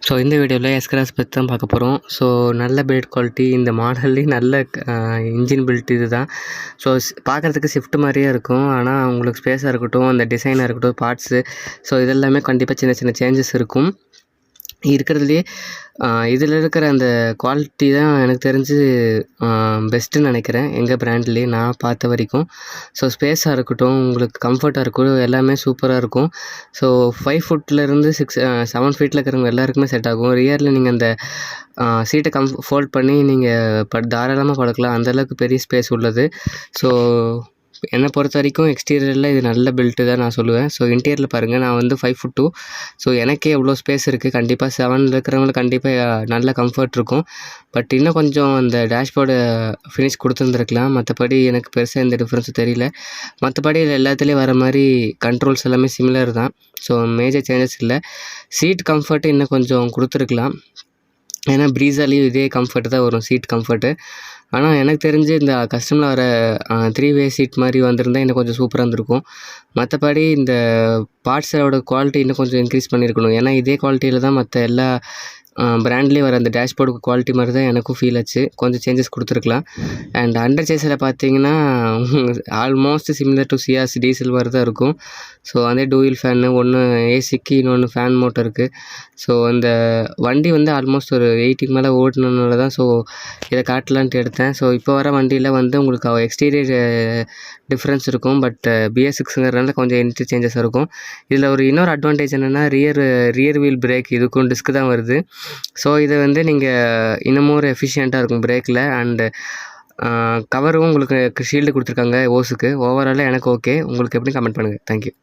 So இந்த வீடியோவில் S-cross பற்றி தான் பார்க்க போகிறோம். ஸோ நல்ல பில்ட் குவாலிட்டி, இந்த மாடல்லே நல்ல இன்ஜின் பில்ட் இது தான். ஸோ பார்க்குறதுக்கு ஸ்விஃப்ட் மாதிரியே இருக்கும். ஆனால் உங்களுக்கு ஸ்பேஸாக இருக்கட்டும், அந்த டிசைனாக இருக்கட்டும், பார்ட்ஸு, ஸோ இதெல்லாமே கண்டிப்பாக சின்ன சின்ன சேஞ்சஸ் இருக்கும். இருக்கிறதுலையே இதில் இருக்கிற அந்த குவாலிட்டி தான் எனக்கு தெரிஞ்சு பெஸ்ட்டுன்னு நினைக்கிறேன், எங்கள் ப்ராண்ட்லேயே நான் பார்த்த வரைக்கும். ஸோ ஸ்பேஸாக இருக்கட்டும், உங்களுக்கு கம்ஃபர்ட்டாக இருக்கட்டும், எல்லாமே சூப்பராக இருக்கும். ஸோ 5 ஃபுட்லேருந்து 7 ஃபீட்டில் இருக்கிறவங்க எல்லாருக்குமே செட் ஆகும். ரியரில் நீங்கள் அந்த சீட்டை ஃபோல்ட் பண்ணி நீங்கள் தாராளமாக படுக்கலாம், அந்தளவுக்கு பெரிய ஸ்பேஸ் உள்ளது. ஸோ என்னை பொறுத்த வரைக்கும் எக்ஸ்டீரியரில் இது நல்ல பில்ட்டு தான் நான் சொல்லுவேன். ஸோ இன்டீரியரில் பாருங்கள், நான் வந்து 5'2". ஸோ எனக்கே எவ்வளோ ஸ்பேஸ் இருக்குது. கண்டிப்பாக 7 இருக்கிறவங்களுக்கு கண்டிப்பாக நல்ல கம்ஃபர்ட் இருக்கும். பட் இன்னும் கொஞ்சம் அந்த டேஷ்போர்டு ஃபினிஷ் கொடுத்துருந்துருக்கலாம். மற்றபடி எனக்கு பெருசாக எந்த டிஃப்ரென்ஸும் தெரியல. மற்றபடி இதில் எல்லாத்துலேயும் வர மாதிரி கண்ட்ரோல்ஸ் எல்லாமே சிமிலர் தான். ஸோ மேஜர் சேஞ்சஸ் இல்லை. சீட் கம்ஃபர்ட்டு இன்னும் கொஞ்சம் கொடுத்துருக்கலாம். ஏன்னா ப்ரீஸாலேயும் இதே கம்ஃபர்ட் தான் வரும், சீட் கம்ஃபர்ட்டு. ஆனால் எனக்கு தெரிஞ்சு இந்த கஸ்டமில் வர 3 வே சீட் மாதிரி வந்திருந்தால் இன்னும் கொஞ்சம் சூப்பராக இருந்திருக்கும். மற்றபடி இந்த பார்ட்ஸோட குவாலிட்டி இன்னும் கொஞ்சம் இன்க்ரீஸ் பண்ணியிருக்கணும். ஏன்னா இதே குவாலிட்டியில் தான் மற்ற எல்லா ப்ராண்ட்லேயும் வர அந்த டேஷ்போர்டு குவாலிட்டி மாதிரி தான் எனக்கும் ஃபீல் ஆச்சு. கொஞ்சம் சேஞ்சஸ் கொடுத்துருக்கலாம். அண்ட் அண்டர் சேஸில் பார்த்தீங்கன்னா almost similar to Ciaz diesel மாதிரி தான் இருக்கும். ஸோ அதே டூயில் ஃபேனு, ஒன்று ஏசிக்கு, இன்னொன்று ஃபேன் மோட்டருக்கு. ஸோ இந்த வண்டி வந்து ஆல்மோஸ்ட் ஒரு 80க்கு மேலே ஓட்டுனதுனால தான் ஸோ இதை காட்டலான்ட்டு எடுத்தேன். ஸோ இப்போ வர வண்டியில் வந்து உங்களுக்கு எக்ஸ்டீரியர் டிஃப்ரென்ஸ் இருக்கும். பட் BS6ங்கிறதுனால கொஞ்சம் என்ட்ரி சேஞ்சஸ் இருக்கும். இதில் இன்னொரு அட்வான்டேஜ் என்னென்னா ரியர் வீல் பிரேக் இதுக்கும் டிஸ்க் தான் வருது. ஸோ இதை வந்து நீங்கள் இன்னமும் ஒரு எஃபிஷியண்ட்டாக இருக்கும் பிரேக்கில். அண்டு கவரும் உங்களுக்கு ஷீல்டு கொடுத்துருக்காங்க ஓஸுக்கு. ஓவராலாக எனக்கு ஓகே. உங்களுக்கு எப்படி கமெண்ட் பண்ணுங்கள். தேங்க்யூ.